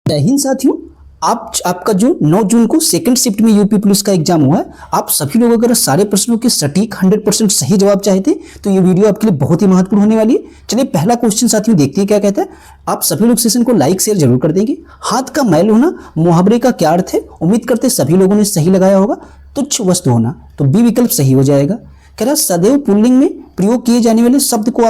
जय हिंद साथियों। आपका जो 9 जून को सेकंड शिफ्ट में यूपी पुलिस का एग्जाम हुआ है, आप सभी लोग अगर सारे प्रश्नों के सटीक 100% सही जवाब चाहते हैं तो ये वीडियो आपके लिए बहुत ही महत्वपूर्ण होने वाली है। चलिए पहला क्वेश्चन साथियों देखते हैं क्या कहता है। आप सभी लोग सेशन को लाइक शेयर जरूर कर देंगे। हाथ का मैल होना मुहावरे का क्या अर्थ है? उम्मीद करते सभी लोगों ने सही लगाया होगा। तुच्छ वस्तु होना, तो बी विकल्प सही हो जाएगा। कह रहा सदैव पुल्लिंग में प्रयोग किए जाने वाले शब्द को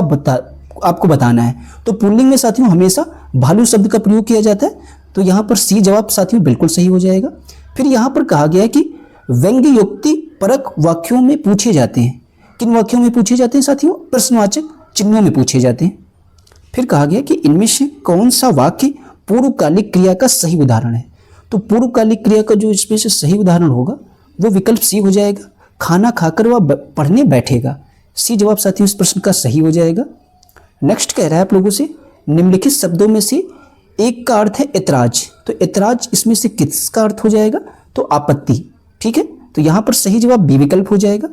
आपको बताना है। तो पुल्लिंग में साथियों हमेशा भालू शब्द का प्रयोग किया जाता है, तो यहां पर सी जवाब साथियों बिल्कुल सही हो जाएगा। फिर यहां पर कहा गया है कि व्यंग्योक्ति परक वाक्यों में पूछे जाते हैं। किन वाक्यों में पूछे जाते हैं साथियों? प्रश्नवाचक चिन्हों में पूछे जाते हैं। फिर कहा गया कि इनमें से कौन सा वाक्य पूर्वकालिक क्रिया का सही उदाहरण है? तो पूर्वकालिक क्रिया का जो इसमें से सही उदाहरण होगा वो विकल्प सी हो जाएगा। खाना खाकर वह पढ़ने बैठेगा। सी जवाब साथियों इस प्रश्न का सही हो जाएगा। नेक्स्ट कह रहा है आप लोगों से निम्नलिखित शब्दों में से एक का अर्थ है ऐतराज। तो ऐतराज इसमें से किसका अर्थ हो जाएगा? तो आपत्ति। ठीक है, तो यहां पर सही जवाब बी विकल्प हो जाएगा।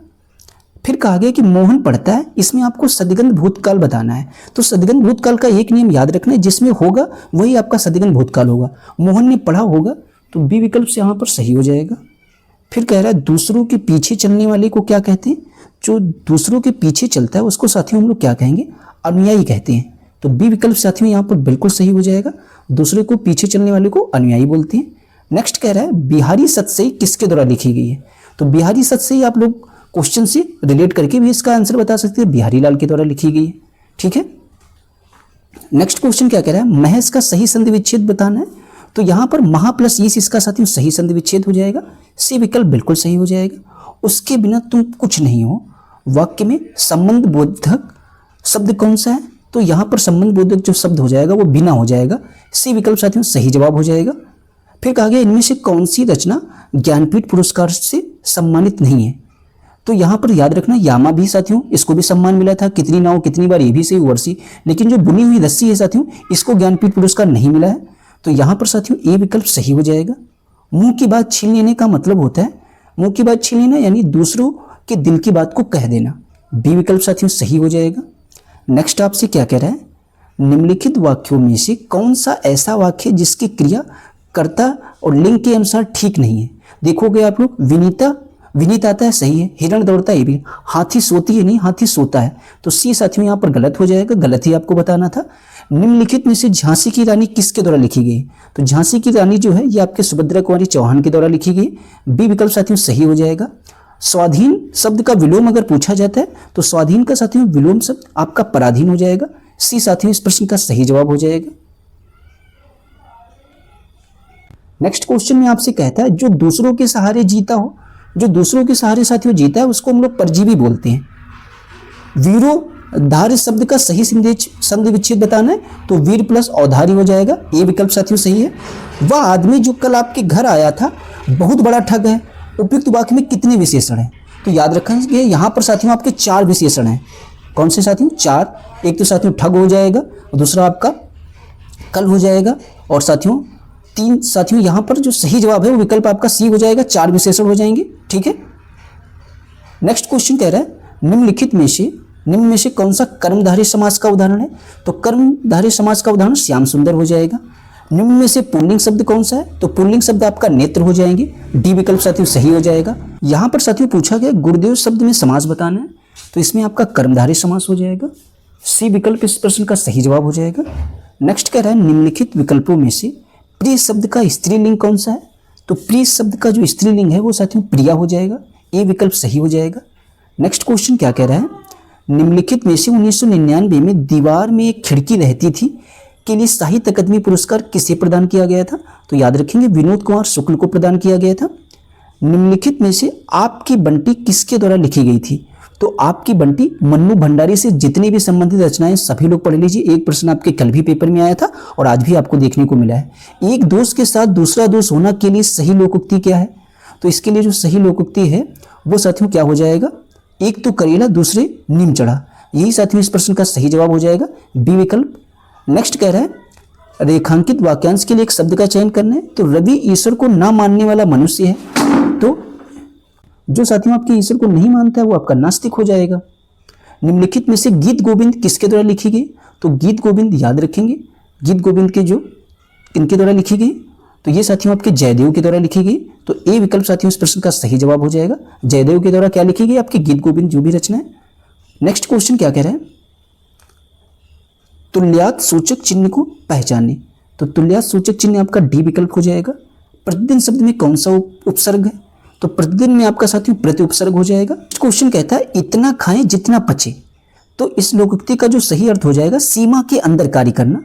फिर कहा गया कि मोहन पढ़ता है, इसमें आपको सदगंध भूतकाल बताना है। तो सदगंध भूतकाल का एक नियम याद रखना है, जिसमें होगा वही आपका सदगंध भूतकाल होगा। मोहन ने पढ़ा होगा, तो बी विकल्प से यहां पर सही हो जाएगा। फिर कह रहा है दूसरों के पीछे चलने वाले को क्या कहते हैं? जो दूसरों के पीछे चलता है उसको साथियों हम लोग क्या कहेंगे? अनुयायी कहते हैं। तो बी विकल्प साथियों यहाँ पर बिल्कुल सही हो जाएगा। दूसरे को पीछे चलने वाले को अनुयायी बोलते हैं। नेक्स्ट कह रहा है बिहारी सतसई किसके द्वारा लिखी गई है? तो बिहारी सतसई आप लोग क्वेश्चन से रिलेट करके भी इसका आंसर बता सकते हैं, बिहारी लाल के द्वारा लिखी गई है। ठीक है, नेक्स्ट क्वेश्चन क्या कह रहा है? महज का सही संधि विच्छेद बताना है। तो यहां पर महा प्लस ईस इसका साथियों सही संधि विच्छेद हो जाएगा। सी विकल्प बिल्कुल सही हो जाएगा। उसके बिना तुम कुछ नहीं हो वाक्य में संबंध बोधक शब्द कौन सा है? तो यहां पर संबंध बोधक जो शब्द हो जाएगा वो बिना हो जाएगा। सी विकल्प साथियों सही जवाब हो जाएगा। फिर कहा गया इनमें से कौन सी रचना ज्ञानपीठ पुरस्कार से सम्मानित नहीं है? तो यहां पर याद रखना यामा भी साथियों इसको भी सम्मान मिला था, कितनी नाव कितनी बार, ये भी सही वर्षी। लेकिन जो बुनी हुई रस्सी है साथियों इसको ज्ञानपीठ पुरस्कार नहीं मिला है। तो यहां पर साथियों ए विकल्प सही हो जाएगा। मुंह की बात छीन लेने का मतलब होता है, मुंह की बात छीन लेना यानी दूसरों के दिल की बात को कह देना। बी विकल्प साथियों सही हो जाएगा। नेक्स्ट आपसे क्या कह रहा है? निम्नलिखित वाक्यों में से कौन सा ऐसा वाक्य जिसकी क्रिया कर्ता और लिंग के अनुसार ठीक नहीं है? देखोगे आप लोग विनीत आता है, सही है। हिरण दौड़ता है, ये भी। हाथी सोती है, नहीं हाथी सोता है। तो सी साथियों यहाँ पर गलत हो जाएगा, गलत ही आपको बताना था। निम्नलिखित में से झांसी की रानी किसके द्वारा लिखी गई? तो झांसी की रानी जो है ये आपके सुभद्रा कुमारी चौहान के द्वारा लिखी गई। बी विकल्प साथियों सही हो जाएगा। स्वाधीन शब्द का विलोम अगर पूछा जाता है तो स्वाधीन का साथियों विलोम शब्द आपका पराधीन हो जाएगा। सी साथियों इस प्रश्न का सही जवाब हो जाएगा। नेक्स्ट क्वेश्चन में आपसे कहता है जो दूसरों के सहारे जीता हो, जो दूसरों के सहारे साथियों जीता है उसको हम लोग परजीवी बोलते हैं। वीरोधार्य शब्द का सही संधि विच्छेद बताना है, तो वीर प्लस औधारी हो जाएगा। ए विकल्प साथियों सही है। वह आदमी जो कल आपके घर आया था बहुत बड़ा ठग है। उपयुक्त वाक्य में कितने विशेषण हैं? तो याद रखेंगे यहाँ पर साथियों आपके 4 विशेषण हैं। कौन से साथियों? 4। एक तो साथियों ठग हो जाएगा, दूसरा आपका कल हो जाएगा, और साथियों 3 साथियों यहाँ पर जो सही जवाब है वो विकल्प आपका सी हो जाएगा। 4 विशेषण हो जाएंगे। ठीक है, नेक्स्ट क्वेश्चन कह रहा है निम्नलिखित में से कौन सा कर्मधारय समास का उदाहरण है? तो कर्मधारय समास का उदाहरण श्याम सुंदर हो जाएगा। निम्न में से पुल्लिंग शब्द कौन सा है? तो पुल्लिंग शब्द आपका नेत्र हो जाएंगे। डी विकल्प साथियों सही हो जाएगा। यहां पर साथियों पूछा गया गुरुदेव शब्द में समास बताना है, तो इसमें आपका कर्मधारय समास हो जाएगा। सी विकल्प इस प्रश्न का सही जवाब हो जाएगा। नेक्स्ट कह रहा है निम्नलिखित विकल्पों में से प्रिय शब्द का स्त्रीलिंग कौन सा है? तो प्रिय शब्द का जो स्त्रीलिंग है वो साथियों प्रिया हो जाएगा। ए विकल्प सही हो जाएगा। नेक्स्ट क्वेश्चन क्या कह रहा है? निम्नलिखित में से 1999 में दीवार में एक खिड़की रहती थी के लिए साहित्य अकादमी पुरस्कार किसे प्रदान किया गया था? तो याद रखेंगे विनोद कुमार शुक्ल को प्रदान किया गया था। निम्नलिखित में से आपकी बंटी किसके द्वारा लिखी गई थी? तो आपकी बंटी मन्नू भंडारी से जितनी भी संबंधित रचनाएं सभी लोग पढ़ लीजिए। एक प्रश्न आपके कल भी पेपर में आया था और आज भी आपको देखने को मिला है। एक दोस्त के साथ दूसरा दोस्त होना के लिए सही लोकोक्ति क्या है? तो इसके लिए जो सही लोकोक्ति है वो साथियों क्या हो जाएगा? एक तो करेला दूसरे नीम चढ़ा। यही साथियों इस प्रश्न का सही जवाब हो जाएगा। बी विकल्प। नेक्स्ट कह रहा है रेखांकित वाक्यांश के लिए एक शब्द का चयन करना है, तो रवि ईश्वर को ना मानने वाला मनुष्य है। तो जो साथियों आपके ईश्वर को नहीं मानता है वो आपका नास्तिक हो जाएगा। निम्नलिखित में से गीत गोविंद किसके द्वारा लिखी गई? तो गीत गोविंद याद रखेंगे, गीत गोविंद के जो किनके द्वारा लिखी गई? तो ये साथियों आपके जयदेव के द्वारा लिखी गई। तो ए विकल्प साथियों इस प्रश्न का सही जवाब हो जाएगा। जयदेव के द्वारा क्या लिखी गई? आपके गीत गोविंद जो भी रचना है। नेक्स्ट क्वेश्चन क्या कह रहा है? तुल्यात सूचक चिन्ह को पहचाने। तो तुल्यात सूचक चिन्ह आपका डी विकल्प हो जाएगा। प्रतिदिन शब्द में कौन सा उपसर्ग है? तो प्रतिदिन में आपका साथियों प्रति उपसर्ग हो जाएगा। क्वेश्चन कहता है इतना खाएं जितना पचे। तो इस लोकोक्ति का जो सही अर्थ हो जाएगा सीमा के अंदर कार्य करना।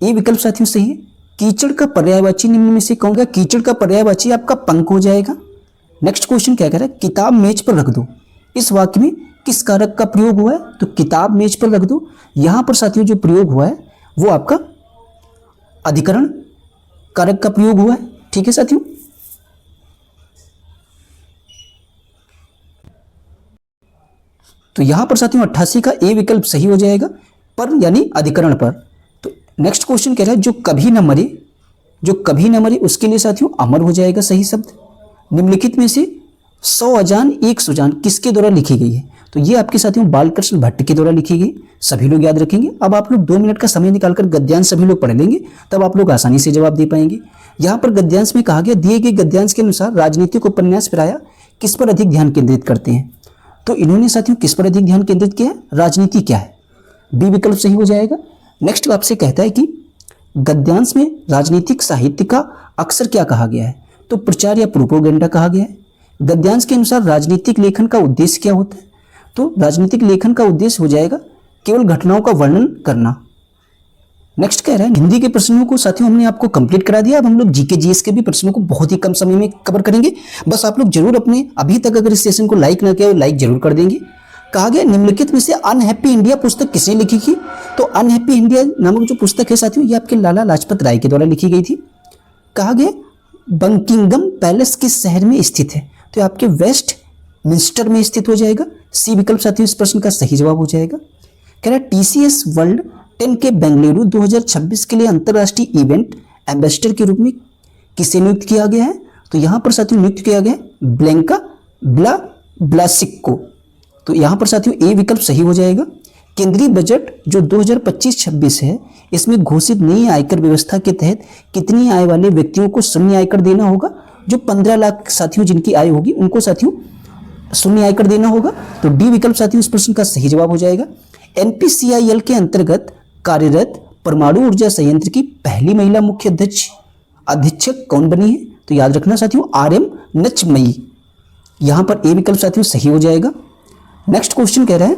ये विकल्प साथियों सही है। कीचड़ का पर्यायवाची निम्न में से कौन सा? कीचड़ का पर्यायवाची आपका पंख हो जाएगा। नेक्स्ट क्वेश्चन क्या कह रहा है? किताब मेज पर रख दो। इस वाक्य में किस कारक का प्रयोग हुआ है? तो किताब मेज पर रख दो, यहां पर साथियों जो प्रयोग हुआ है वो आपका अधिकरण कारक का प्रयोग हुआ है। ठीक है साथियों। तो यहां पर साथियों 88 का ए विकल्प सही हो जाएगा, पर यानी अधिकरण पर। तो नेक्स्ट क्वेश्चन कह रहा है जो कभी न मरे, जो कभी न मरे उसके लिए साथियों अमर हो जाएगा सही शब्द। निम्नलिखित में से 100 अजान 1 सुजान किसके द्वारा लिखी गई है? तो ये आपके साथियों बालकृष्ण भट्ट के द्वारा लिखी गई। सभी लोग याद रखेंगे। अब आप लोग 2 मिनट का समय निकालकर गद्यांश सभी लोग पढ़ लेंगे, तब आप लोग आसानी से जवाब दे पाएंगे। यहाँ पर गद्यांश में कहा गया दिए गए गद्यांश के अनुसार राजनीतिक उपन्यास प्रायः किस पर अधिक ध्यान केंद्रित करते हैं? तो इन्होंने साथियों किस पर अधिक ध्यान केंद्रित किया है? राजनीति क्या है? बी विकल्प सही हो जाएगा। नेक्स्ट आपसे कहता है कि गद्यांश में राजनीतिक साहित्य का अक्सर क्या कहा गया है? तो प्रचार या प्रोपोगेंडा कहा गया है। गद्यांश के अनुसार राजनीतिक लेखन का उद्देश्य क्या होता है? तो राजनीतिक लेखन का उद्देश्य हो जाएगा केवल घटनाओं का वर्णन करना। नेक्स्ट कह रहा है हिंदी के प्रश्नों को साथियों हमने आपको कंप्लीट करा दिया। अब हम लोग जीके जीएस के भी प्रश्नों को बहुत ही कम समय में कवर करेंगे। बस आप लोग जरूर अपने अभी तक अगर इस सेशन को लाइक ना किया तो लाइक जरूर कर देंगे। कहा गया निम्नलिखित में से अनहैप्पी इंडिया पुस्तक किसने लिखी थी? तो अनहैप्पी इंडिया नामक जो पुस्तक है साथियों ये आपके लाला लाजपत राय के द्वारा लिखी गई थी। कहा गया बकिंगम पैलेस किस शहर में स्थित है? तो आपके वेस्ट मिंस्टर में स्थित हो जाएगा। सी विकल्प साथियों इस प्रश्न का सही जवाब हो जाएगा। कह रहा है टीसीएस वर्ल्ड 10 के बेंगलुरु 2026 के लिए अंतरराष्ट्रीय इवेंट एम्बेसडर के रूप में किसे नियुक्त किया गया है? तो यहां पर साथियों नियुक्त किया गया ब्लैंका ब्लासिक को। तो यहां पर साथियों ए विकल्प सही हो जाएगा। केंद्रीय बजट जो 2025-26 है इसमें घोषित नई आयकर व्यवस्था के तहत कितनी आय वाले व्यक्तियों को शून्य आयकर देना होगा? जो 15 लाख साथियों जिनकी आय होगी उनको साथियों शून्य आयकर देना होगा। तो डी विकल्प साथियों इस प्रश्न का सही जवाब हो जाएगा। एनपीसीआईएल के अंतर्गत कार्यरत परमाणु ऊर्जा संयंत्र की पहली महिला मुख्य अधीक्षक कौन बनी है? तो याद रखना साथियों RM नचमई। यहां पर ए विकल्प साथियों सही हो जाएगा। नेक्स्ट क्वेश्चन कह रहा है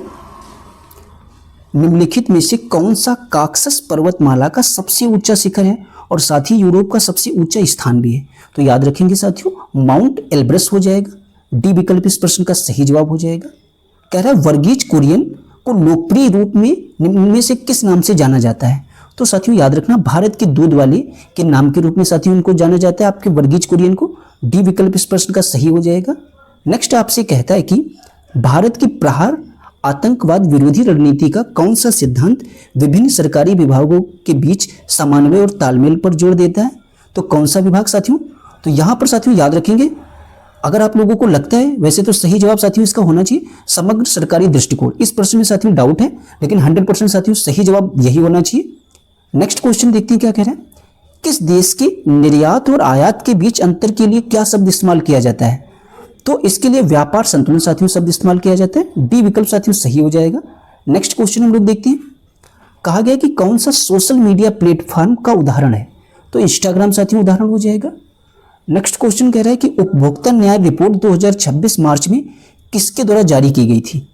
निम्नलिखित में से कौन सा काक्सस पर्वतमाला का सबसे ऊंचा शिखर है और साथ ही यूरोप का सबसे ऊंचा स्थान भी है? तो याद रखेंगे साथियों माउंट एल्ब्रस हो जाएगा। डी विकल्प इस प्रश्न का सही जवाब हो जाएगा। कह रहा है वर्गीज कुरियन को लोकप्रिय रूप में निम्न में से किस नाम से जाना जाता है? तो साथियों याद रखना भारत के दूध वाले के नाम के रूप में साथियों उनको जाना जाता है आपके वर्गीज कुरियन को। डी विकल्प इस प्रश्न का सही हो जाएगा। नेक्स्ट आपसे कहता है कि भारत की प्रहार आतंकवाद विरोधी रणनीति का कौन सा सिद्धांत विभिन्न सरकारी विभागों के बीच समन्वय और तालमेल पर जोर देता है? तो कौन सा विभाग साथियों? तो यहां पर साथियों याद रखेंगे अगर आप लोगों को लगता है वैसे तो सही जवाब साथियों इसका होना चाहिए समग्र सरकारी दृष्टिकोण। इस प्रश्न में साथियों डाउट है लेकिन 100% साथियों सही जवाब यही होना चाहिए। नेक्स्ट क्वेश्चन देखते हैं क्या कह रहे हैं। किस देश के निर्यात और आयात के बीच अंतर के लिए क्या शब्द इस्तेमाल किया जाता है? तो इसके लिए व्यापार संतुलन साथियों शब्द इस्तेमाल किया जाता है। डी विकल्प साथियों सही हो जाएगा। नेक्स्ट क्वेश्चन हम लोग देखते हैं। कहा गया कि कौन सा सोशल मीडिया प्लेटफॉर्म का उदाहरण है? तो इंस्टाग्राम साथियों उदाहरण हो जाएगा। नेक्स्ट क्वेश्चन कह रहा है कि उपभोक्ता न्याय रिपोर्ट 2026 मार्च में किसके द्वारा जारी की गई थी?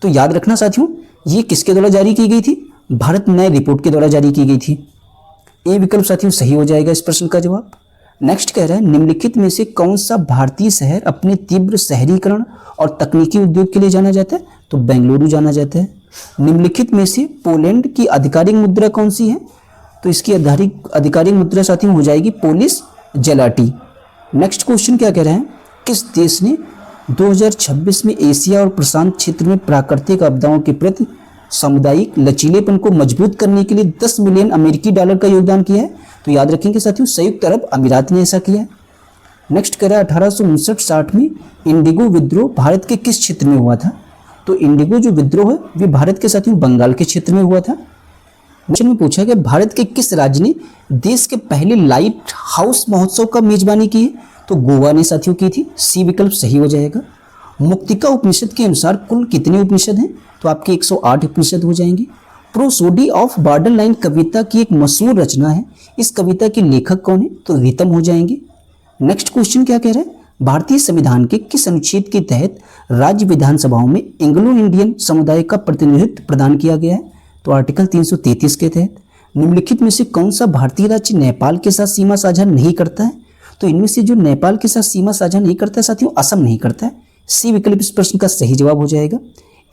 तो याद रखना साथियों ये किसके द्वारा जारी की गई थी? भारत न्याय रिपोर्ट के द्वारा जारी की गई थी। ए विकल्प साथियों सही हो जाएगा इस प्रश्न का जवाब। नेक्स्ट कह रहा है निम्नलिखित में से कौन सा भारतीय शहर अपने तीव्र शहरीकरण और तकनीकी उद्योग के लिए जाना जाता है? तो बेंगलुरु जाना जाता है। निम्नलिखित में से पोलैंड की आधिकारिक मुद्रा कौन सी है? तो इसकी आधिकारिक मुद्रा साथियों हो जाएगी पोलिश जलाटी। नेक्स्ट क्वेश्चन क्या कह रहे हैं। किस देश ने 2026 में एशिया और प्रशांत क्षेत्र में प्राकृतिक आपदाओं के प्रति सामुदायिक लचीलेपन को मजबूत करने के लिए 10 मिलियन अमेरिकी डॉलर का योगदान किया है? तो याद रखेंगे साथियों संयुक्त अरब अमीरात ने ऐसा किया है। नेक्स्ट कह रहा है 1859-60 में इंडिगो विद्रोह भारत के किस क्षेत्र में हुआ था? तो इंडिगो जो विद्रोह है वे भारत के साथियों बंगाल के क्षेत्र में हुआ था। क्वेश्चन में पूछा गया भारत के किस राज्य ने देश के पहले लाइट हाउस महोत्सव का मेजबानी की है? तो गोवा ने साथियों की थी। सी विकल्प सही हो जाएगा। मुक्तिका उपनिषद के अनुसार कुल कितने उपनिषद हैं? तो आपके 108 उपनिषद हो जाएंगे। प्रोसोडी ऑफ बॉर्डर लाइन कविता की एक मशहूर रचना है, इस कविता के लेखक कौन है? तो रीतम हो जाएंगे। नेक्स्ट क्वेश्चन क्या कह रहा है? भारतीय संविधान के किस अनुच्छेद के तहत राज्य विधानसभाओं में एंग्लो इंडियन समुदाय का प्रतिनिधित्व प्रदान किया गया है? तो आर्टिकल 333 के तहत। निम्नलिखित में से कौन सा भारतीय राज्य नेपाल के साथ सीमा साझा नहीं करता है? तो इनमें से जो नेपाल के साथ सीमा साझा नहीं करता है साथियों, असम नहीं करता है। सी विकल्प इस प्रश्न का सही जवाब हो जाएगा।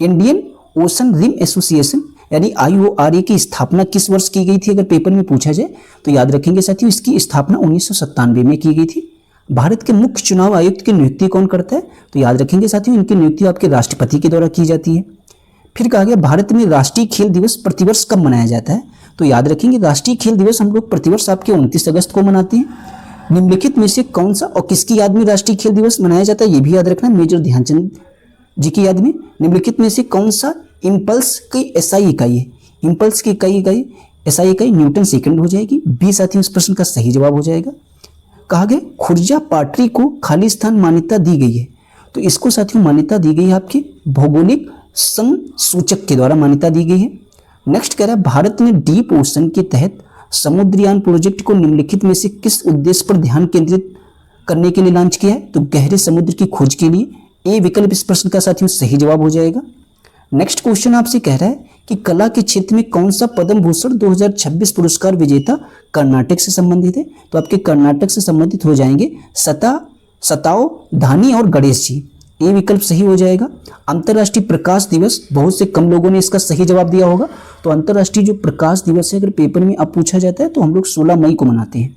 इंडियन ओशन रिम एसोसिएशन यानी IORA की स्थापना किस वर्ष की गई थी? अगर पेपर में पूछा जाए तो याद रखेंगे साथियों, इसकी स्थापना 1997 में की गई थी। भारत के मुख्य चुनाव आयुक्त की नियुक्ति कौन करता है? तो याद रखेंगे साथियों, इनकी नियुक्ति आपके राष्ट्रपति के द्वारा की जाती है। फिर कहा गया भारत में राष्ट्रीय खेल दिवस प्रतिवर्ष कब मनाया जाता है? तो याद रखेंगे राष्ट्रीय खेल दिवस हम लोग प्रतिवर्ष आपके 29 अगस्त को मनाते हैं। निम्नलिखित में से कौन सा और किसकी याद में राष्ट्रीय खेल दिवस मनाया जाता है? ये भी याद रखना, मेजर ध्यानचंद जी की याद में। निम्नलिखित में से कौन सा इम्पल्स की SI इकाई है? इम्पल्स की इकाई SI इकाई न्यूटन सेकंड हो जाएगी। बी साथियों इस प्रश्न का सही जवाब हो जाएगा। कहा गया खुर्जा पाटरी को खालिस्तान मान्यता दी गई है, तो इसको साथियों मान्यता दी गई है आपके भौगोलिक संसूचक के द्वारा मान्यता दी गई है। नेक्स्ट कह रहा है भारत ने डीप ओशन के तहत समुद्रयान प्रोजेक्ट को निम्नलिखित में से किस उद्देश्य पर ध्यान केंद्रित करने के लिए लॉन्च किया है? तो गहरे समुद्र की खोज के लिए। ए विकल्प इस प्रश्न का साथियों सही जवाब हो जाएगा। नेक्स्ट क्वेश्चन आपसे कह रहा है कि कला के क्षेत्र में कौन सा पद्म भूषण 2026 पुरस्कार विजेता कर्नाटक से संबंधित है? तो आपके कर्नाटक से संबंधित हो जाएंगे सताओ धानी और गणेश जी। ए विकल्प सही हो जाएगा। अंतर्राष्ट्रीय प्रकाश दिवस, बहुत से कम लोगों ने इसका सही जवाब दिया होगा। तो अंतर्राष्ट्रीय जो प्रकाश दिवस है अगर पेपर में अब पूछा जाता है तो हम लोग 16 मई को मनाते हैं।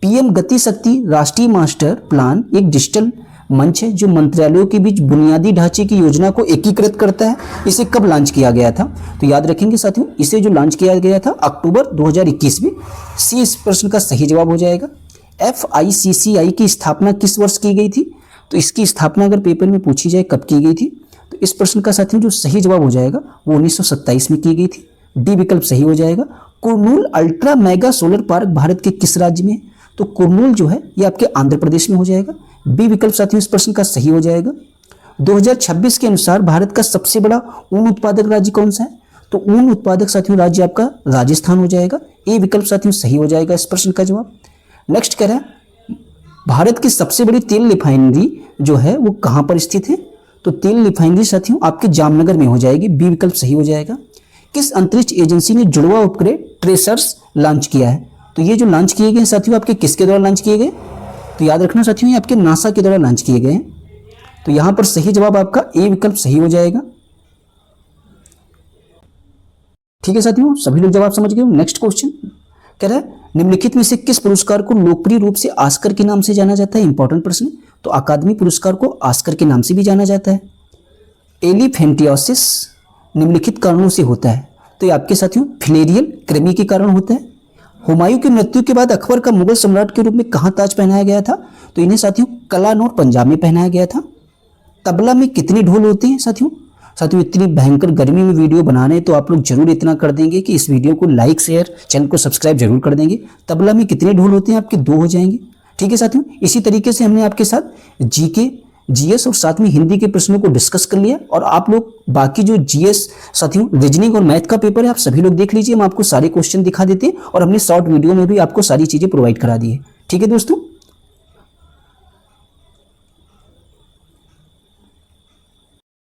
PM गति शक्ति राष्ट्रीय मास्टर प्लान एक डिजिटल मंच है जो मंत्रालयों के बीच बुनियादी ढांचे की योजना को एकीकृत करता है। इसे कब लॉन्च किया गया था? तो याद रखेंगे साथियों, इसे जो लॉन्च किया गया था अक्टूबर 2021 में। सी इस प्रश्न का सही जवाब हो जाएगा। FICCI की स्थापना किस वर्ष की गई थी? तो इसकी स्थापना अगर पेपर में पूछी जाए कब की गई थी, तो इस प्रश्न का साथियों जो सही जवाब हो जाएगा वो 1927 में की गई थी। डी विकल्प सही हो जाएगा। Kurnool ultra mega solar park Bharat के किस राज्य में है? तो कुरनूल जो है ये आपके आंध्र प्रदेश में हो जाएगा। बी विकल्प साथियों इस प्रश्न का सही हो जाएगा। 2026 के अनुसार भारत का सबसे बड़ा ऊन उत्पादक राज्य कौन सा है? तो ऊन उत्पादक साथियों राज्य आपका राजस्थान हो जाएगा। ए विकल्प साथियों सही हो जाएगा इस प्रश्न का जवाब। नेक्स्ट कह रहा है भारत की सबसे बड़ी तेल रिफाइनरी जो है वो कहां पर स्थित है? तो तेल रिफाइनरी साथियों आपके जामनगर में हो जाएगी। बी विकल्प सही हो जाएगा। किस अंतरिक्ष एजेंसी ने जुड़वा उपग्रह ट्रेसर्स लॉन्च किया है? तो ये जो लॉन्च किए गए साथियों आपके किसके द्वारा लॉन्च किए गए? तो याद रखना साथियों ये आपके नासा के द्वारा लॉन्च किए गए हैं। तो यहां पर सही जवाब आपका ए विकल्प सही हो जाएगा। ठीक है साथियों, सभी लोग जवाब समझ गए। नेक्स्ट क्वेश्चन कह रहा है निम्नलिखित में से किस पुरस्कार को लोकप्रिय रूप से ऑस्कर के नाम से जाना जाता है? इंपॉर्टेंट प्रश्न। तो अकादमी पुरस्कार को ऑस्कर के नाम से भी जाना जाता है। एलिफेंटियोसिस निम्नलिखित कारणों से होता है? तो ये आपके साथियों फिलेरियल कृमि के कारण होता है। हुमायूं की मृत्यु के बाद अकबर का मुगल सम्राट के रूप में कहां ताज पहनाया गया था? तो इन्हें साथियों कलानौर पंजाब में पहनाया गया था। तबला में कितने ढोल होते हैं साथियों? साथियों इतनी भयंकर गर्मी में वीडियो बना रहे हैं तो आप लोग जरूर इतना कर देंगे कि इस वीडियो को लाइक शेयर चैनल को सब्सक्राइब जरूर कर देंगे। तबला में कितने ढोल होते हैं? आपके 2 हो जाएंगे। ठीक है साथियों, इसी तरीके से हमने आपके साथ जीके GS और साथ में हिंदी के प्रश्नों को डिस्कस कर लिया। और आप लोग बाकी जो GS साथियों रीजनिंग और मैथ का पेपर है आप सभी लोग देख लीजिए। हम आपको सारे क्वेश्चन दिखा देते हैं और हमने शॉर्ट वीडियो में भी आपको सारी चीजें प्रोवाइड करा दी है। ठीक है दोस्तों।